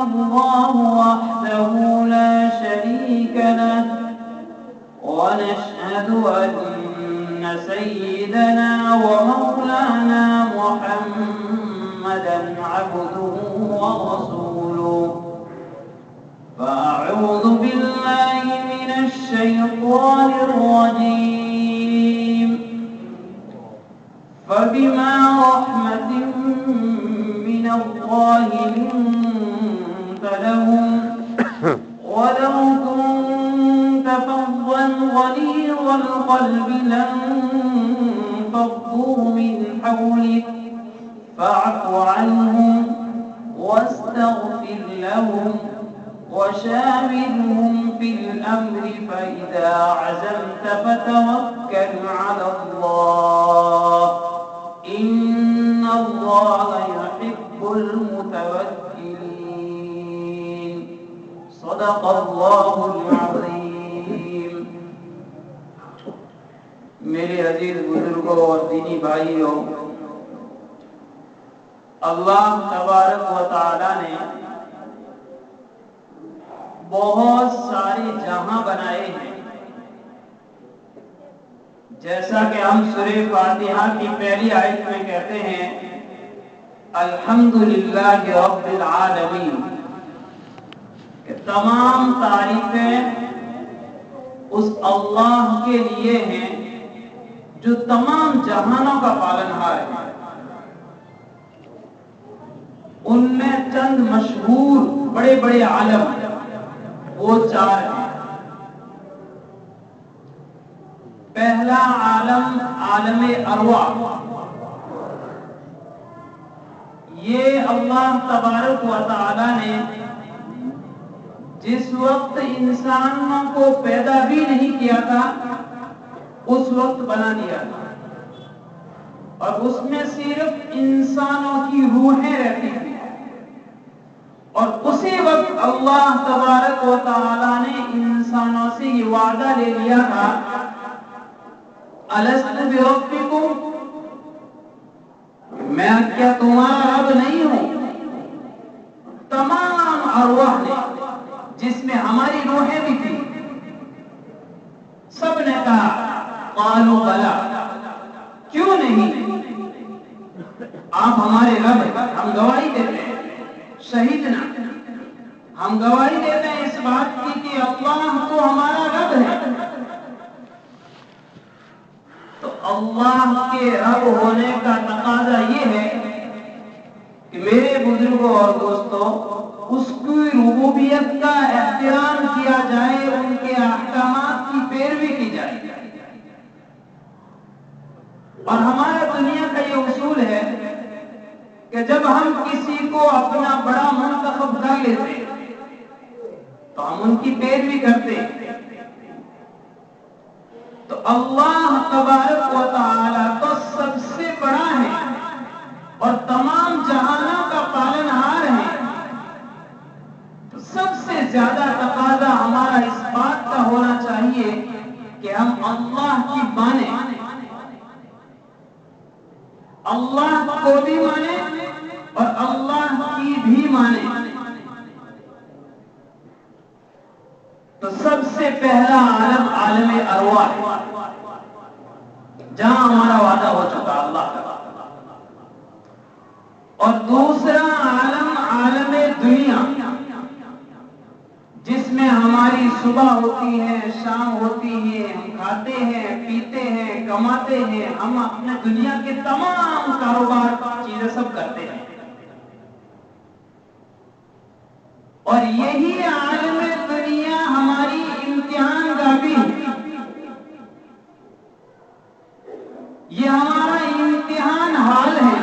الله وحده لا شريك له ونشهد أن سيدنا ومولانا محمدا عبده ورسوله فأعوذ بالله من الشيطان الرجيم فبما رحمة من الله لنت لهم ولو كنت فظا غليظ القلب لانفضوا من حولك فاعف عنهم واستغفر لهم وشاورهم في الأمر فإذا عزمت فتوكل على الله إن الله يحب المتوكلين صدق الله العظيم. میرے عزیز بزرگوں اور دینی بھائیوں، اللہ تبارک و تعالی نے بہت سارے جہاں بنائے ہیں، جیسا کہ ہم سورہ فاتحہ کی پہلی آیت میں کہتے ہیں الحمدللہ رب العالمین، کہ تمام تعریفیں اس اللہ کے لیے ہیں جو تمام جہانوں کا پالنہار ہے۔ ان میں چند مشہور بڑے بڑے عالم وہ چار ہیں۔ پہلا عالم عالم ارواح، یہ اللہ تبارک و تعالی نے جس وقت انسانوں کو پیدا بھی نہیں کیا تھا اس وقت بنا دیا تھا، اور اس میں صرف انسانوں کی روحیں رہتی تھی، اور اسی وقت اللہ تبارک و تعالی نے انسانوں سے یہ وعدہ لے لیا تھا الست بربکم، میں کیا تمہارا رب نہیں ہوں؟ تمام ارواح نے، جس میں ہماری روحیں بھی تھی، سب نے کہا قالوا بلا، کیوں نہیں؟ آپ ہمارے رب ہیں، ہم گواہی دیتے ہیں، شہیدنا، ہم گواہی دیتے ہیں اس بات کی کہ اللہ تو ہمارا رب ہے۔ تو اللہ کے رب ہونے کا تقاضا یہ ہے کہ میرے بزرگوں اور دوستوں، اس کی ربوبیت کا احترام کیا جائے، ان کے احکامات کی پیروی کی جائے۔ اور ہمارے دنیا کا یہ اصول ہے کہ جب ہم کسی کو اپنا بڑا منتخب کر لیتے تو ہم ان کی پیروی کرتے ہیں۔ تو اللہ تبارک و تعالی تو سب سے بڑا ہے اور تمام جہانوں کا پالنہار ہے، تو سب سے زیادہ تقاضا ہمارا اس بات کا ہونا چاہیے کہ ہم اللہ کی مانیں، اللہ کو بھی مانیں اور اللہ کی بھی مانیں۔ تو سب سے پہلا عالم عالم ارواح، جہاں ہمارا وعدہ ہو چکا اللہ کا، اور دوسرا عالم عالم دنیا، جس میں ہماری صبح ہوتی ہے، شام ہوتی ہے، ہم کھاتے ہیں، پیتے ہیں، کماتے ہیں، ہم اپنے دنیا کے تمام کاروبار چیزیں سب کرتے ہیں، اور یہی عالم دنیا ہماری امتحان گاہ بھی ہے۔ یہ ہمارا امتحان حال ہے،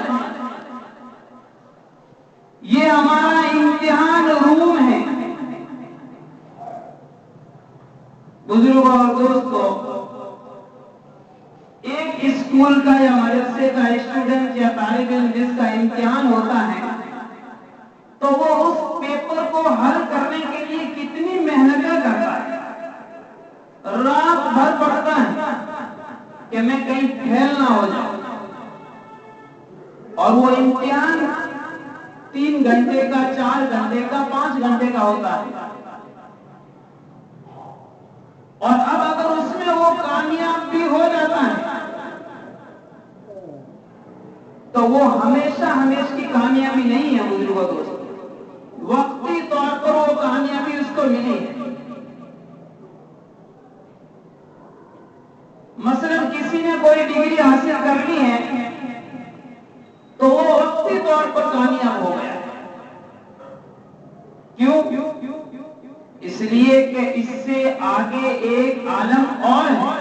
یہ ہمارا امتحان روم ہے۔ بزرگوں اور دوستوں، ایک اسکول کا یا مدرسے کا اسٹوڈنٹ یا طالب علم جس کا امتحان ہوتا ہے تو وہ اس پیپر کو حل کرنے کے لیے کتنی محنتیں کرتا ہے، رات بھر پڑھتا ہے کہ میں کہیں فیل نہ ہو جاؤں، اور وہ امتحان 3 گھنٹے کا، 4 گھنٹے کا، 5 کا ہوتا ہے، اور اب اگر اس میں وہ کامیاب بھی ہو جاتا ہے تو وہ ہمیشہ کی کامیابی نہیں ہے بزرگوں دوستوں، وقتی طور پر وہ کامیابی اس کو ملی ہے۔ مثلا کسی نے کوئی ڈگری حاصل کرنی ہے تو وہ وقتی طور پر کامیاب ہو گیا، کیوں؟ اس لیے کہ اس سے آگے ایک عالم اور ہے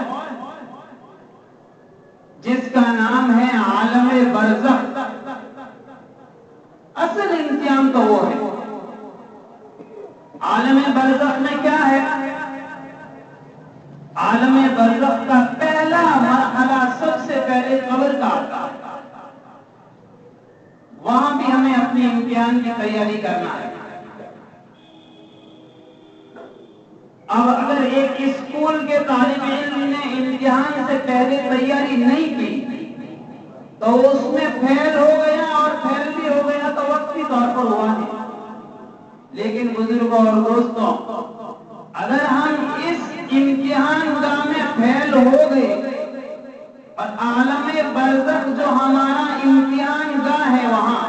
جس کا نام ہے عالم برزخ۔ اصل امتحان تو وہ ہے۔ عالم برزخ میں کیا ہے؟ عالم برزخ کا پہلا مرحلہ سب سے پہلے قبر کا آتا ہے۔ وہاں بھی ہمیں اپنے امتحان کی تیاری کرنا ہے۔ اب اگر ایک اسکول کے طالب علم نے امتحان سے پہلے تیاری نہیں کی تو اس میں فیل ہو گیا، اور فیل بھی ہو گیا تو وقتی طور پر ہوا ہے۔ لیکن بزرگوں اور دوستوں، اگر ہم اس امتحان گاہ میں فیل ہو گئے اور عالم برزخ جو ہمارا امتحان گاہ ہے، وہاں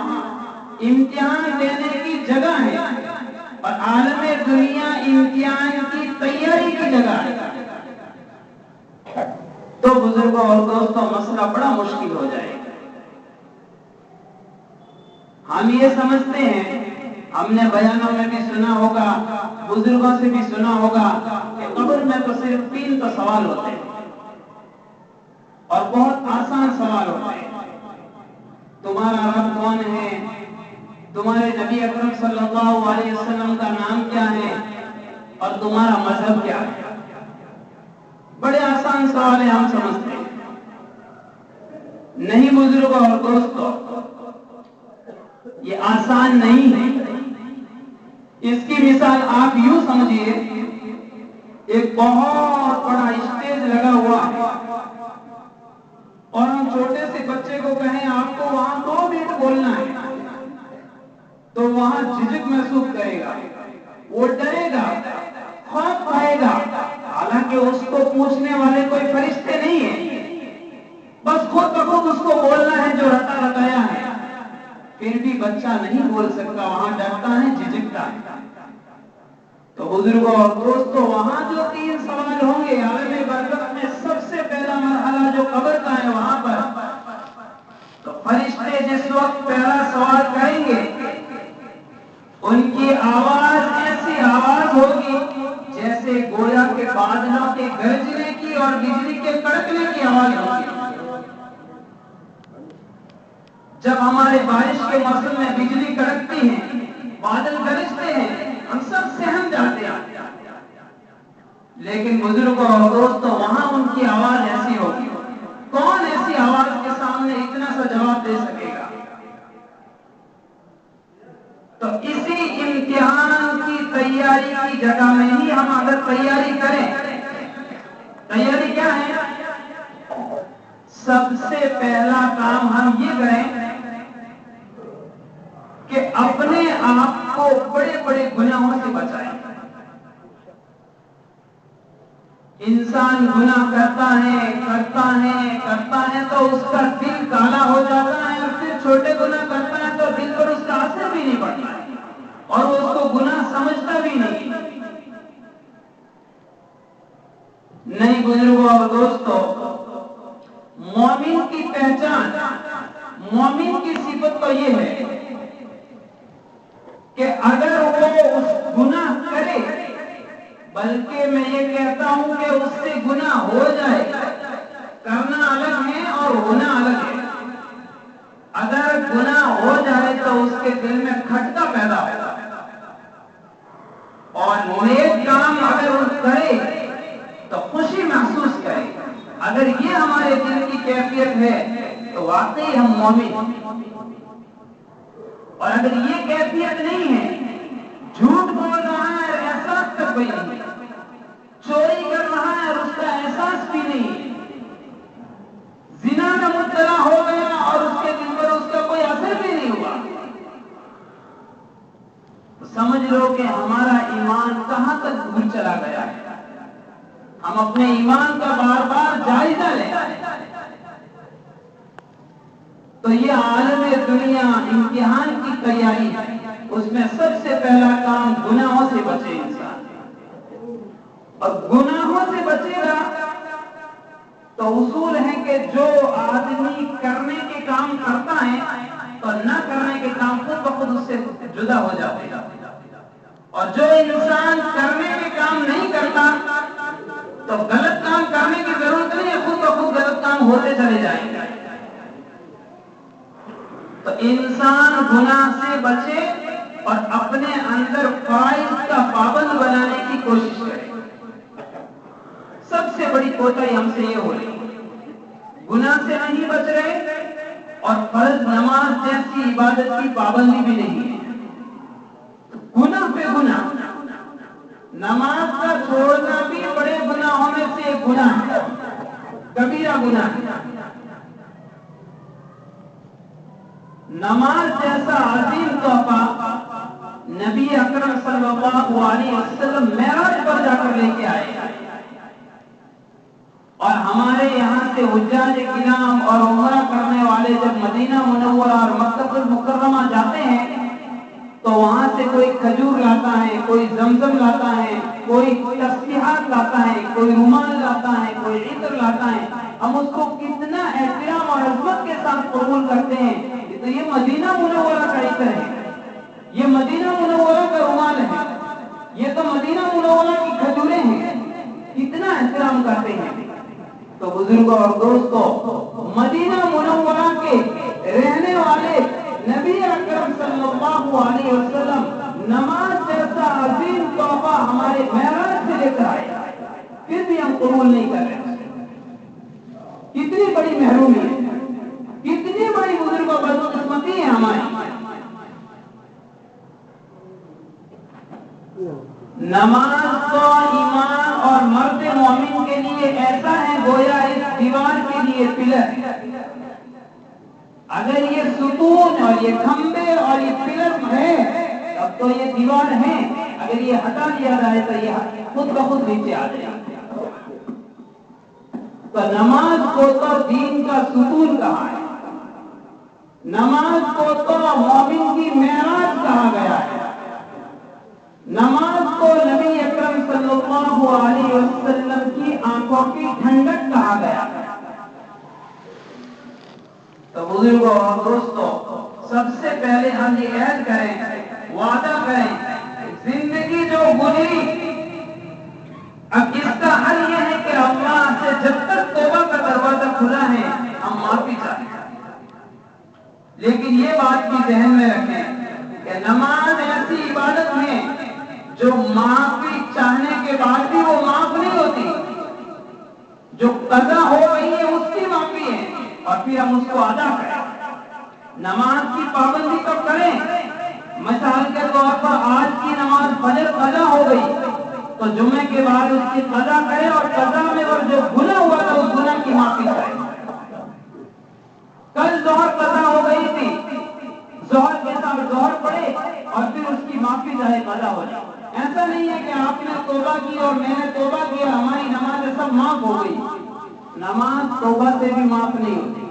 امتحان دینے کی جگہ ہے، اور عالم دنیا امتحان کی تیاری کی جگہ ہے، تو بزرگوں اور دوستوں مسئلہ بڑا مشکل ہو جائے گا۔ ہم یہ سمجھتے ہیں، ہم نے بیانوں میں بھی سنا ہوگا، بزرگوں سے بھی سنا ہوگا کہ قبر میں تو صرف 3 تو سوال ہوتے ہیں، اور بہت آسان سوال ہوتے ہیں۔ تمہارا رب کون ہے؟ تمہارے نبی اکرم صلی اللہ علیہ وسلم کا نام کیا ہے؟ اور تمہارا مذہب کیا ہے؟ بڑے آسان سوال ہیں، ہم سمجھتے ہیں۔ نہیں بزرگوں اور دوستوں، یہ آسان نہیں ہے۔ اس کی مثال آپ یوں سمجھیے، ایک بہت بڑا اسٹیج لگا ہوا ہے، اور ہم چھوٹے سے بچے کو کہیں آپ کو وہاں 2 منٹ بولنا ہے تو وہاں جھجک محسوس کرے گا، وہ ڈرے گا، خوف کھائے گا، حالانکہ اس کو پوچھنے والے کوئی فرشتے نہیں ہیں، بس خود بخود اس کو بولنا ہے جو رٹا رٹایا ہے۔ پھر بھی بچہ نہیں بول سکتا، وہاں ڈرتا ہے، جھجکتا ہے۔ تو بزرگوں اور دوستوں، وہاں جو 3 سوال ہوں گے عالم برزخ میں، سب سے پہلا مرحلہ جو قبر کا ہے، وہاں پر تو فرشتے جس وقت پہلا سوال کریں گے، ان کی آواز ایسی آواز ہوگی جیسے گویا کے بادلوں کے گرجنے کی اور بجلی کے کڑکنے کی آواز ہوگی۔ جب ہمارے بارش کے موسم میں بجلی کڑکتی ہے، بادل گرجتے ہیں، ہم سب سہم جاتے ہیں، لیکن بزرگوں اور دوستوں، وہاں ان کی آواز ایسی ہوگی۔ کون ایسی آواز کے سامنے اتنا سا جواب دے سکے گا؟ تو اسی امتحان کی تیاری کی جگہ میں ہی ہم اگر تیاری کریں، تیاری کیا ہے؟ سب سے پہلا کام ہم یہ کریں کہ اپنے آپ کو بڑے بڑے گناہوں سے بچائیں۔ انسان گناہ کرتا ہے تو اس کا دل کالا ہو جاتا ہے، اور پھر چھوٹے گناہ کرتا ہے تو دل پر اس کا اثر بھی نہیں پڑتا ہے، اور وہ اس کو گناہ سمجھتا بھی نہیں۔ نہیں بزرگوں اور دوستوں، مومن کی پہچان، مومن کی صفت تو یہ ہے کہ اگر وہ اس گناہ کرے، بلکہ میں یہ کہتا ہوں کہ اس سے گناہ ہو جائے، کرنا الگ ہے اور ہونا الگ ہے۔ اگر گناہ ہو جائے تو اس کے دل میں کھٹکا پیدا ہوگا، اور نیک کام اگر وہ کرے تو خوشی محسوس کرے۔ اگر یہ ہمارے دل کی کیفیت ہے تو واقعی ہم مومن۔ اور اگر یہ کیفیت نہیں ہے، جھوٹ بول رہا ہے، احساس تک بھی نہیں، چوری کر رہا ہے اور اس کا احساس بھی نہیں، زنا میں مبتلا ہو گیا اور اس کے دل پر اس کا کوئی اثر بھی نہیں ہوا، تو سمجھ لو کہ ہمارا ایمان کہاں تک دور چلا گیا ہے. ہم اپنے ایمان کا بار بار جائزہ لیں. تو یہ عالم دنیا امتحان کی تیاری ہے. اس میں سب سے پہلا کام گناہوں سے بچے انسان. اور گناہوں سے بچے گا تو اصول ہے کہ جو آدمی کرنے کے کام کرتا ہے تو نہ کرنے کے کام خود بخود اس سے جدا ہو جاتے ہیں. اور جو انسان کرنے کے کام نہیں کرتا تو غلط کام کرنے کی ضرورت نہیں ہے، خود بخود غلط کام ہوتے چلے جائیں گے. تو انسان گناہ سے بچے اور اپنے اندر فرائض کا پابند بنانے کی کوشش کرے. سب سے بڑی کوتاہی ہم سے یہ ہو رہی ہے، گناہ سے نہیں بچ رہے اور فرض نماز جیسی عبادت کی پابندی بھی نہیں ہے. گناہ پہ گناہ. نماز کا چھوڑنا بھی بڑے گناہوں میں سے ایک گناہ ہے، کبیرہ گناہ ہے. نماز جیسا عظیم تحفہ نبی اکرم صلی اللہ علیہ وسلم معراج پر جا کر لے کے آئے. اور ہمارے یہاں سے حجاج کرام اور عمرہ کرنے والے جب مدینہ منورہ اور مکہ المکرمہ جاتے ہیں تو وہاں سے کوئی کھجور لاتا ہے، کوئی زمزم لاتا ہے، کوئی تسبیحات لاتا ہے، کوئی رومال لاتا ہے، کوئی عطر لاتا ہے. ہم اس کو کتنا احترام اور عظمت کے ساتھ قبول کرتے ہیں. تو یہ مدینہ منورہ کا عطر ہے، یہ مدینہ منورہ کا رومال ہے، یہ تو مدینہ منورہ کی کھجوریں ہیں. کتنا احترام کرتے ہیں. تو بزرگوں اور دوستوں، مدینہ منورہ کے رہنے والے نبی اکرم صلی اللہ علیہ وسلم نماز جیسا عظیم تحفہ ہمارے معراج سے لے کر آئے، پھر بھی ہم قبول نہیں کر رہے. کتنی بڑی محرومی ہے، کتنی بڑی بزرگوں بدقسمتی ہے ہماری. نماز تو ایمان اور مرد مومن کے لیے ایسا ہے گویا اس دیوار کے لیے پلر. اگر یہ ستون اور یہ کھمبے اور یہ پلر ہے تب تو یہ دیوار ہے. اگر یہ ہٹا دیا جائے تو یہ خود بخود نیچے آ جائے. تو نماز کو تو دین کا ستون کہا ہے، نماز کو تو مومن کی معراج کہا گیا ہے، نماز کو نبی اکرم صلی اللہ علیہ وسلم کی آنکھوں کی ٹھنڈک کہا گیا ہے. تو بزرگوں اور دوستوں، سب سے پہلے ہم یہ عہد کریں، وعدہ کریں، زندگی جو گزری اب اس کا حل یہ ہے کہ اللہ سے جب تک توبہ کا دروازہ کھلا ہے ہم معافی چاہتے ہیں. لیکن یہ بات بھی ذہن میں رکھیں کہ نماز ایسی عبادت ہے جو معافی چاہنے کے بعد بھی وہ معاف نہیں ہوتی. جو قضا ہو گئی ہے اس کی معافی ہے اور پھر ہم اس کو ادا کریں. نماز کی پابندی کب کریں؟ مثال کے طور پر آج کی نماز فجر قضا ہو گئی تو جمعے کے بعد اس کی قضا کریں اور قضا میں اور جو گناہ ہوا تھا اس گناہ کی معافی کریں. کل ظہر قضا ہو گئی تھی، ظہر کے ساتھ ظہر پڑے اور پھر اس کی معافی چاہے قضا ہو جائے. ایسا نہیں ہے کہ آپ نے توبہ کی اور میں نے توبہ کیا ہماری نماز سب معاف ہو گئی. نماز توبہ سے بھی معاف نہیں ہوتی.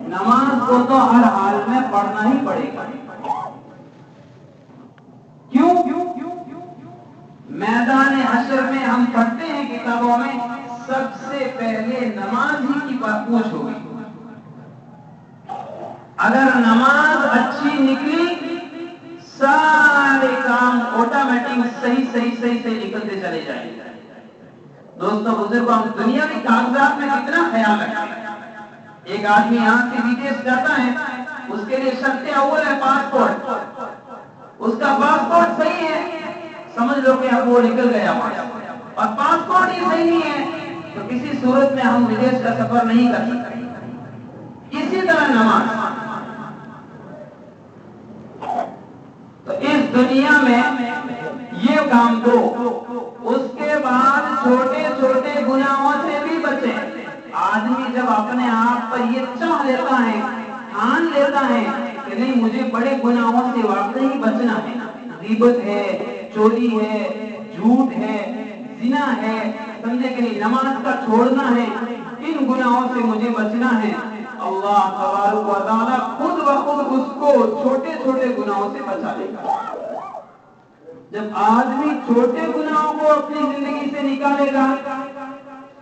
نماز کو تو ہر حال میں پڑھنا ہی پڑے گا. کیوں؟ میدان حشر میں ہم پڑھتے ہیں کتابوں میں سب سے پہلے نماز ہی کی پوچھ ہوگی. اگر نماز اچھی نکلی سارے کام آٹومیٹک صحیح نکلتے چلے جائیں گے. دوستوں بزرگوں، ہم دنیا کے کاغذات میں کتنا خیال رکھیں. ایک آدمی یہاں سے ودیش جاتا ہے، اس کے لیے شرط اول ہے پاسپورٹ. اس کا پاسپورٹ صحیح ہے، سمجھ لو کہ اب وہ نکل گیا. اور پاسپورٹ ہی صحیح نہیں ہے تو کسی صورت میں ہم ودیش کا سفر نہیں کر سکتے. اسی طرح نماز. تو اس دنیا میں یہ کام دو، اس کے بعد چھوٹے چھوٹے گناہوں سے بھی بچیں. آدمی جب اپنے آپ پر یہ چاہ لیتا ہے، ٹھان لیتا ہے کہ نہیں مجھے بڑے گناہوں سے واقعی بچنا ہے، غیبت ہے، چوری ہے، جھوٹ ہے، زنا ہے، سمجھے کہ نہیں، نماز کا چھوڑنا ہے، ان گناہوں سے مجھے بچنا ہے۔ اللہ تبارک و تعالیٰ خود بخود اس کو چھوٹے چھوٹے گناہوں سے بچا لے گا۔ جب آدمی چھوٹے گناہوں کو اپنی زندگی سے نکالے گا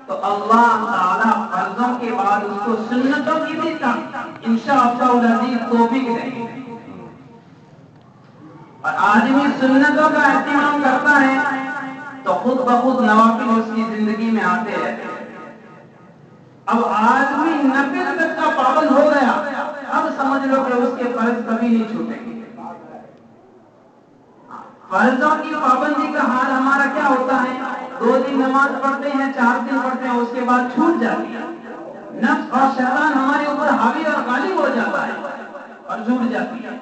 تو اللہ تعالیٰ فرضوں کے بعد اس کو سنتوں کی بھی انشاءاللہ العزیز توفیق دے گا۔ اور آدمی سنتوں کا اہتمام کرتا ہے تو خود بخود نوافل اس کی زندگی میں آتے رہتے ہیں۔ اب آدمی نفل تک کا پابند ہو گیا، اب سمجھ لو کہ اس کے فرض کبھی نہیں چھوٹیں گے۔ فرضوں کی پابندی کا حال ہمارا کیا ہوتا ہے؟ 2 دن نماز پڑھتے ہیں، 4 دن پڑھتے ہیں، اس کے بعد چھوٹ جاتی ہے۔ نفس اور شیطان ہمارے اوپر حاوی اور غالب ہو جاتا ہے اور چھوٹ جاتی ہے۔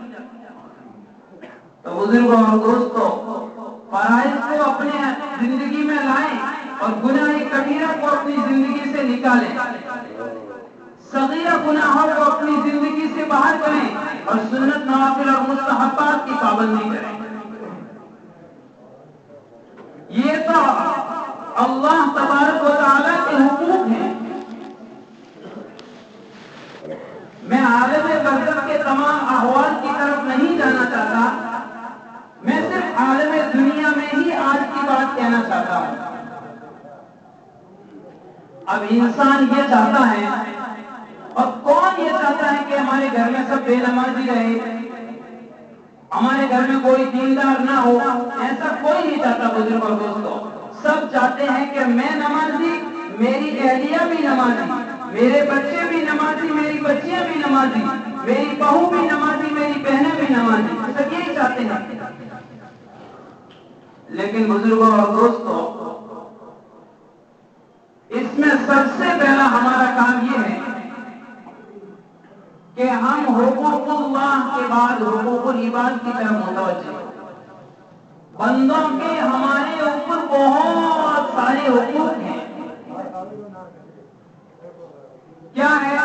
تو بزرگوں اور دوستوں، فرائض کو اپنے زندگی میں لائیں اور گناہ کبیرہ کو اپنی زندگی سے نکالیں، صغیرہ گناہوں کو اپنی زندگی سے باہر کریں اور سنت نوافل اور مستحبات کی پابندی کریں۔ یہ تو اللہ تبارک و تعالیٰ کے حقوق ہیں۔ میں عالم برزخ کے تمام احوال کی طرف نہیں جانا چاہتا، میں صرف عالم دنیا میں ہی آج کی بات کہنا چاہتا ہوں۔ اب انسان یہ چاہتا ہے، اور کون یہ چاہتا ہے کہ ہمارے گھر میں سب بے نمازی رہے، ہمارے گھر میں کوئی دیندار نہ ہو؟ ایسا کوئی نہیں چاہتا بزرگ اور دوستوں۔ سب چاہتے ہیں کہ میں نمازی، میری اہلیہ بھی نمازی، میرے بچے بھی نمازی، میری بچیاں بھی نمازی، میری بہو بھی نمازی، میری بہنیں بھی نمازی، سب یہی چاہتے ہیں۔ لیکن بزرگوں اور دوستوں، اس میں سب سے پہلا ہمارا کام یہ ہے کہ ہم حقوق اللہ کے بعد حقوق العباد کی طرف متوجہ ہیں۔ بندوں کے ہمارے اوپر بہت سارے حقوق ہیں۔ کیا ہے؟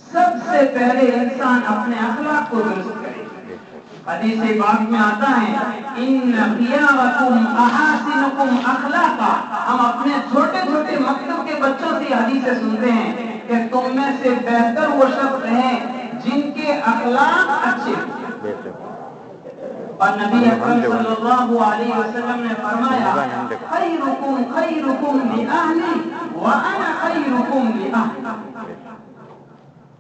سب سے پہلے انسان اپنے اخلاق کو درست کرے۔ حدیث پاک میں آتا ہے ان خیارکم احاسنکم اخلاقا۔ ہم اپنے چھوٹے چھوٹے مکتب کے بچوں سے حدیثیں سنتے ہیں کہ تم میں سے بہتر وہ شخص ہیں جن کے اخلاق اچھے ہیں۔ اور نبی اکرم صلی اللہ علیہ وسلم نے فرمایا خیرکم خیرکم لأہلی وانا خیرکم لأہلی،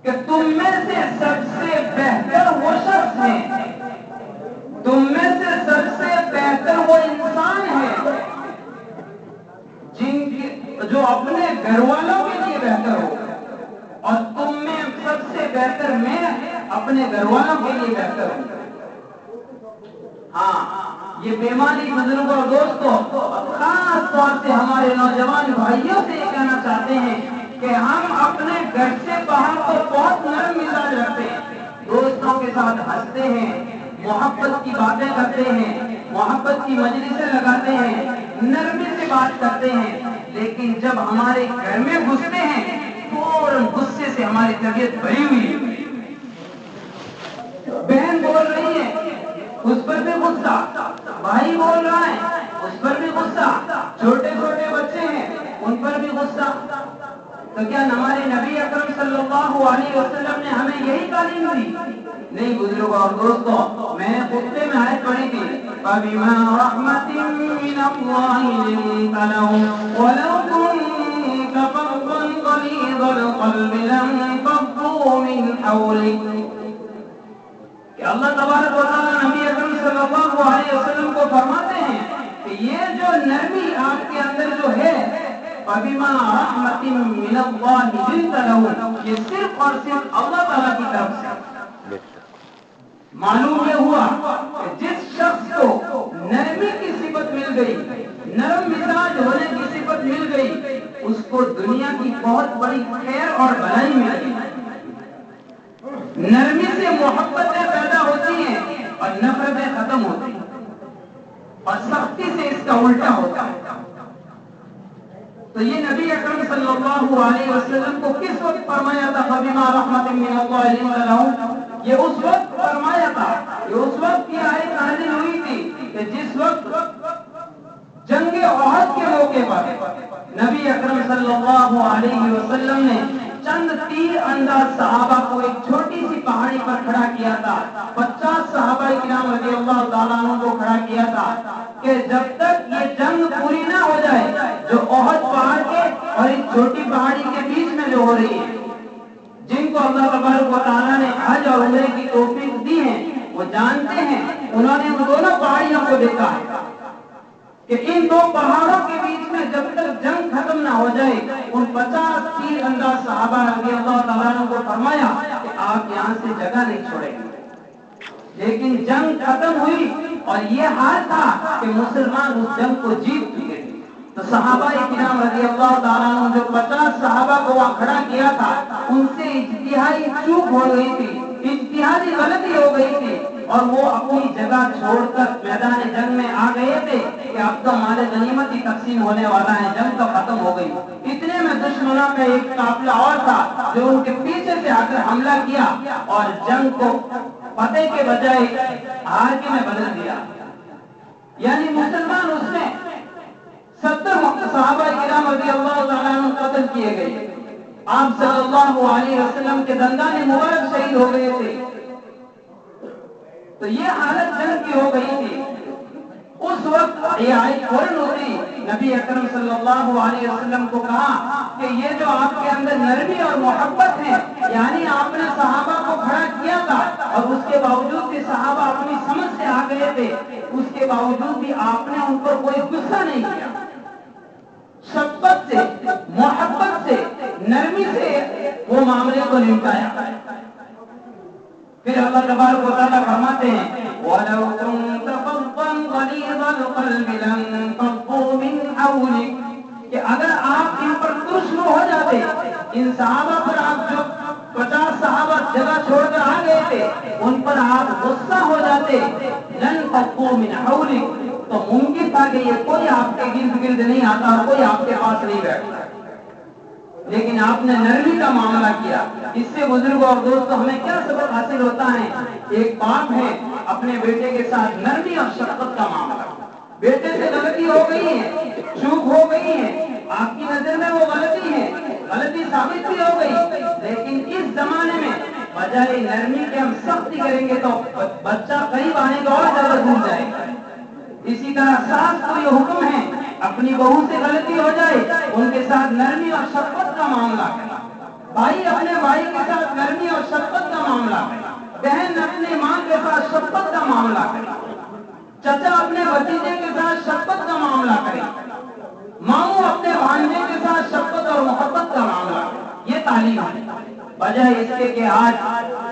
کہ تم میں سے سب سے بہتر وہ شخص ہے، تم میں سے سب سے بہتر وہ انسان ہے جو اپنے گھر والوں کے لیے بہتر ہو، اور تم میں سب سے بہتر میں اپنے گھر والوں کے لیے بہتر ہوں۔ ہاں، یہ بیماری بزرگوں اور دوستوں، خاص طور سے ہمارے نوجوان بھائیوں سے یہ کہنا چاہتے ہیں کہ ہم اپنے گھر سے باہر تو بہت نرم مزاج رکھتے ہیں، دوستوں کے ساتھ ہنستے ہیں، محبت کی باتیں کرتے ہیں، محبت کی مجلسیں لگاتے ہیں، نرمی سے بات کرتے ہیں، لیکن جب ہمارے گھر میں گھستے ہیں فوراً غصے سے ہماری طبیعت بھری ہوئی ہے۔ بہن بول رہی ہے اس پر بھی غصہ، بھائی بول رہا ہے اس پر بھی غصہ، چھوٹے چھوٹے بچے ہیں ان پر بھی غصہ۔ تو کیا ہمارے نبی اکرم صلی اللہ علیہ وسلم نے ہمیں یہی تعلیم دی؟ نہیں بزرگوں اور دوستوں، میں نے خطبے میں آیت پڑھی تھی فَبِمَا رَحْمَةٍ مِّنَ اللَّهِ لِنتَ لَهُمْ وَلَوْ كُنتَ فَظًّا غَلِيظَ الْقَلْبِ لَانفَضُّوا مِنْ حَوْلِكَ، کہ اللہ تبارک و تعالیٰ نبی اکرم صلی اللہ علیہ وسلم کو فرماتے ہیں کہ یہ جو نرمی آپ کے اندر جو ہے فَبِمَا رَحْمَةٍ مِّنَ اللَّهِ لِنتَ لَهُمْ، یہ صرف اور صرف اللہ تعالیٰ کی طرف سے۔ معلوم یہ ہوا کہ جس شخص کو نرمی کی صفت مل گئی، نرم مزاج ہونے کی صفت مل گئی، اس کو دنیا کی بہت بڑی خیر اور بھلائی مل گئی۔ نرمی سے محبتیں پیدا ہوتی ہیں اور نفرتیں ختم ہوتی ہیں، اور سختی سے اس کا الٹا ہوتا ہے۔ تو یہ نبی اکرم صلی اللہ علیہ وسلم کو کس وقت فرمایا تھا فَبِمَا رَحْمَةٍ مِّنَ اللَّهِ لِنتَ لَهُمْ؟ یہ اس وقت فرمایا تھا یہ اس وقت کی آیت نازل ہوئی تھی کہ جس وقت جنگ احد کے موقع پر نبی اکرم صلی اللہ علیہ وسلم نے چند تیر انداز صحابہ کو ایک چھوٹی سی پہاڑی پر کھڑا کیا تھا. 50 صحابہ کرام رضی اللہ تعالیٰ عنہ کو کھڑا کیا تھا کہ جب تک یہ جنگ پوری نہ ہو جائے جو احد پہاڑ کے اور اس چھوٹی پہاڑی کے بیچ میں جو ہو رہی ہے، جن کو اللہ تبارک و تعالیٰ نے حج اور عمرے کی توفیق دی ہے وہ جانتے ہیں، انہوں نے ان دونوں پہاڑیوں کو دیکھا ہے کہ ان دو پہاڑوں کے بیچ میں جب تک جنگ ختم نہ ہو جائے ان 50 تیر انداز صحابہ رضی اللہ تعالیٰ عنہ کو فرمایا کہ آپ یہاں سے جگہ نہیں چھوڑیں گے. لیکن جنگ ختم ہوئی اور یہ حال تھا کہ مسلمان اس جنگ کو جیت چکے تھے. تو صحابہ کرام رضی اللہ تعالیٰ عنہ جو 50 صحابہ کو وہاں کھڑا کیا تھا ان سے اجتہادی چوک ہو گئی تھی، اجتہادی غلطی ہو گئی تھی اور وہ اپنی جگہ چھوڑ کر میدان جنگ میں آ گئے تھے کہ اب تو مال غنیمت ہی تقسیم ہونے والا ہے، جنگ تو ختم ہو گئی. اتنے میں دشمنوں کا ایک قافلہ اور تھا جو ان کے پیچھے سے آ کر حملہ کیا اور جنگ کو فتح کے بجائے ہار کے میں بدل دیا. یعنی مسلمان اس میں 70 صحابہ کرام رضی اللہ تعالیٰ عنہ قتل کیے گئے. آپ صلی اللہ علیہ وسلم کے دندان مبارک شہید ہو گئے تھے. تو یہ حالت جنگ کی ہو گئی تھی. اس وقت یہ آیت فوراً ہوتی نبی اکرم صلی اللہ علیہ وسلم کو کہا کہ یہ جو آپ کے اندر نرمی اور محبت ہے، یعنی آپ نے صحابہ کو کھڑا کیا تھا اور اس کے باوجود بھی صحابہ اپنی سمجھ سے آ گئے تھے، اس کے باوجود بھی آپ نے ان پر کوئی غصہ نہیں کیا. شفقت سے، محبت سے، نرمی سے وہ معاملے کو نمٹایا. پھر اللہ تبارک و تعالیٰ فرماتے ہیں وَلَوْ كُنْتَ فَظًّا غَلِيظَ الْقَلْبِ لَانفَضُّوا مِنْ حَوْلِكَ کہ اگر آپ ان پر ترش ہو جاتے، ان صحابہ پر آپ جو 50 صحابہ جگہ چھوڑ کر آ گئے تھے ان پر آپ غصہ ہو جاتے، لَانفَضُّوا مِنْ حَوْلِكَ تو ممکن تھا کہ یہ کوئی آپ کے گرد نہیں آتا اور کوئی آپ کے پاس نہیں بیٹھتا. لیکن آپ نے نرمی کا معاملہ کیا. اس سے بزرگوں اور دوستوں ہمیں کیا سبق حاصل ہوتا ہے؟ ایک باپ ہے اپنے بیٹے کے ساتھ نرمی اور شفقت کا معاملہ. بیٹے سے غلطی ہو گئی ہے، چوک ہو گئی ہے، آپ کی نظر میں وہ غلطی ہے، غلطی ثابت بھی ہو گئی، لیکن اس زمانے میں بجائے نرمی کے ہم سختی کریں گے تو بچہ قریب آنے کا اور زیادہ دور جائے گا. اسی طرح ساس کو یہ حکم ہے اپنی بہو سے غلطی ہو جائے ان کے ساتھ نرمی اور شفقت کا معاملہ کرے. بھائی اپنے بھائی کے ساتھ نرمی اور شفقت کا معاملہ کرے. بہن اپنے ماں کے ساتھ شفقت کا معاملہ کرے. چچا اپنے بھتیجے کے ساتھ شفقت کا معاملہ کرے. ماموں اپنے بھانجے کے ساتھ شفقت اور محبت کا معاملہ کرے. یہ تعلیم ہے. بجائے اس کے کہ آج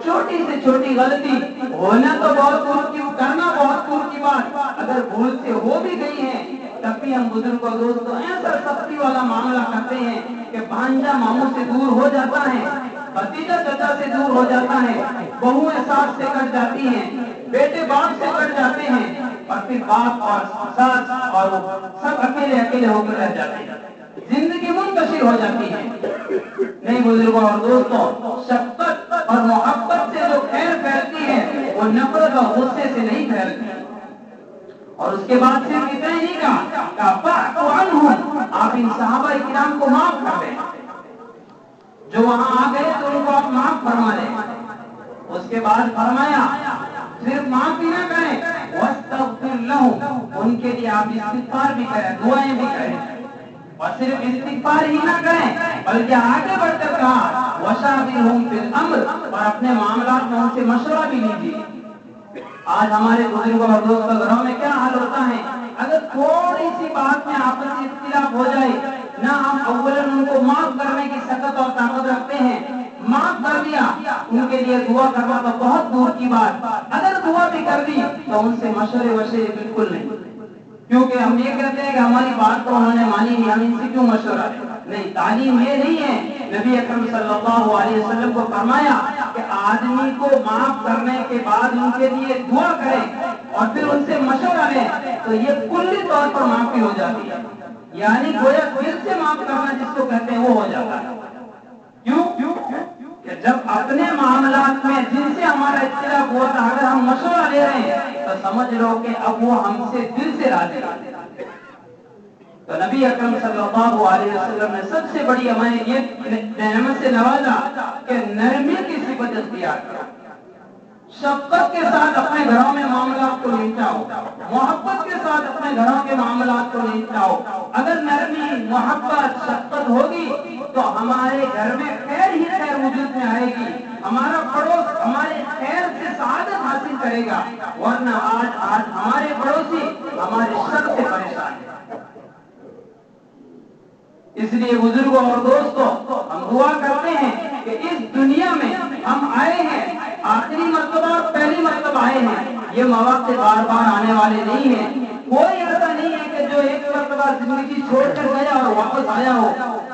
چھوٹی سے چھوٹی غلطی ہونا تو بہت دور کی، کرنا بہت دور کی بات، اگر بھول سے ہو بھی گئی ہے تب بھی ہم بزرگ اور دوستوں ایسا سختی والا معاملہ کرتے ہیں کہ بھانجا ماموں سے دور ہو جاتا ہے، بھتیجا چچا سے دور ہو جاتا ہے، بہویں ساس سے کٹ جاتی ہیں، بیٹے باپ سے کٹ جاتے ہیں اور پھر باپ اور ساس اور سب اکیلے اکیلے ہو کر رہ جاتے ہیں. زندگی منتشر ہو جاتی ہے. نہیں بزرگوں اور دوستوں، شفقت اور محبت سے جو خیر پھیلتی ہے وہ نفرت اور غصے سے نہیں پھیلتی. اور اس کے بعد صرف اتنا ہی نہیں کہا فاعف عنہم، آپ ان صحابہ کرام کو معاف کر دیں. جو وہاں آ گئے تو ان کو آپ معاف فرما دیں. اس کے بعد فرمایا صرف معاف ہی نہ کریں، واستغفر لہم، ان کے لیے آپ استغفار بھی کریں، دعائیں بھی کریں. اور صرف استغفار ہی نہ کریں بلکہ آگے بڑھ کر کہا وشاورہم فی الامر، اور اپنے معاملات میں ان سے مشورہ بھی لیجیے. آج ہمارے بزرگوں اور دوستوں گھروں میں کیا حال ہوتا ہے؟ اگر تھوڑی سی بات میں آپسی اختلاف ہو جائے نہ ہم اولاً ان کو معاف کرنے کی سخت اور طاقت رکھتے ہیں. معاف کر دیا، ان کے لیے دعا کرنا تو بہت دور کی بات، اگر دعا بھی کر دی تو ان سے مشورے بالکل نہیں. کیونکہ ہم یہ کہتے ہیں کہ ہماری بات تو انہوں نے مانی نہیں، ہم ان سے کیوں مشورہ نہیں. تعلیم یہ نہیں ہے. نبی اکرم صلی اللہ علیہ وسلم کو فرمایا کہ آدمی کو معاف کرنے کے بعد ان کے لیے دعا کرے اور پھر ان سے مشورہ لے تو یہ کلی طور پر معافی ہو جاتی ہے. یعنی گویا دل سے معاف کرنا جس کو کہتے ہیں وہ ہو جاتا ہے. کیوں؟ کہ جب اپنے معاملات میں جن سے ہمارا اختلاف ہوا تھا اگر ہم مشورہ لے رہے ہیں تو سمجھ لو کہ اب وہ ہم سے دل سے راضی ہیں۔ تو نبی اکرم صلی اللہ علیہ وسلم نے سب سے بڑی ہمیں یہ نعمت سے نوازا کہ نرمی کی صفت اختیار کیا، شفقت کے ساتھ اپنے گھروں میں معاملات کو نمٹاؤ، محبت کے ساتھ اپنے گھروں کے معاملات کو نمٹاؤ۔ اگر نرمی، محبت، شفقت ہوگی تو ہمارے گھر میں خیر ہی خیر وجود میں آئے گی، ہمارا پڑوس ہمارے خیر سے سعادت حاصل کرے گا، ورنہ آج ہمارے پڑوسی ہمارے شر سے پریشان ہیں۔ اس لیے بزرگوں اور دوستوں، ہم دعا کرتے ہیں کہ اس دنیا میں ہم آئے ہیں، آخری مرتبہ اور پہلی مرتبہ آئے ہیں، یہ مواقع بار بار آنے والے نہیں ہیں۔ کوئی ایسا نہیں ہے کہ جو ایک مرتبہ زندگی چھوڑ کر گیا اور واپس آیا ہو،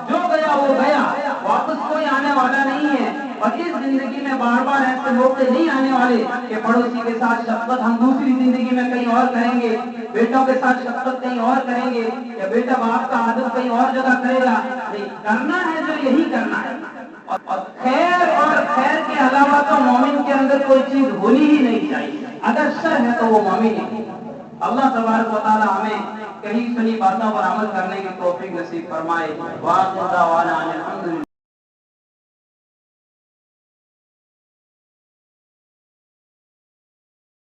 جو گیا وہ گیا، واپس کوئی آنے والا نہیں ہے۔ اور اس زندگی میں بار بار ایسے موقع نہیں آنے والے کہ پڑوسی کے ساتھ شفقت ہم دوسری زندگی میں کہیں اور کریں گے، بیٹوں کے ساتھ شفقت کہیں اور کریں گے، یا بیٹا باپ کا عادت کہیں اور جگہ کرے گا۔ نہیں، کرنا ہے جو یہی کرنا ہے۔ اور خیر کے علاوہ تو مومن کے اندر کوئی چیز ہونی ہی نہیں چاہیے، اگر شر ہے تو وہ مومن ہی۔ اللہ تبارک و تعالی ہمیں کہیں سنی باتوں پر عمل کرنے کی توفیق نصیب فرمائے۔ وآخر دعوانا ان الحمد للہ۔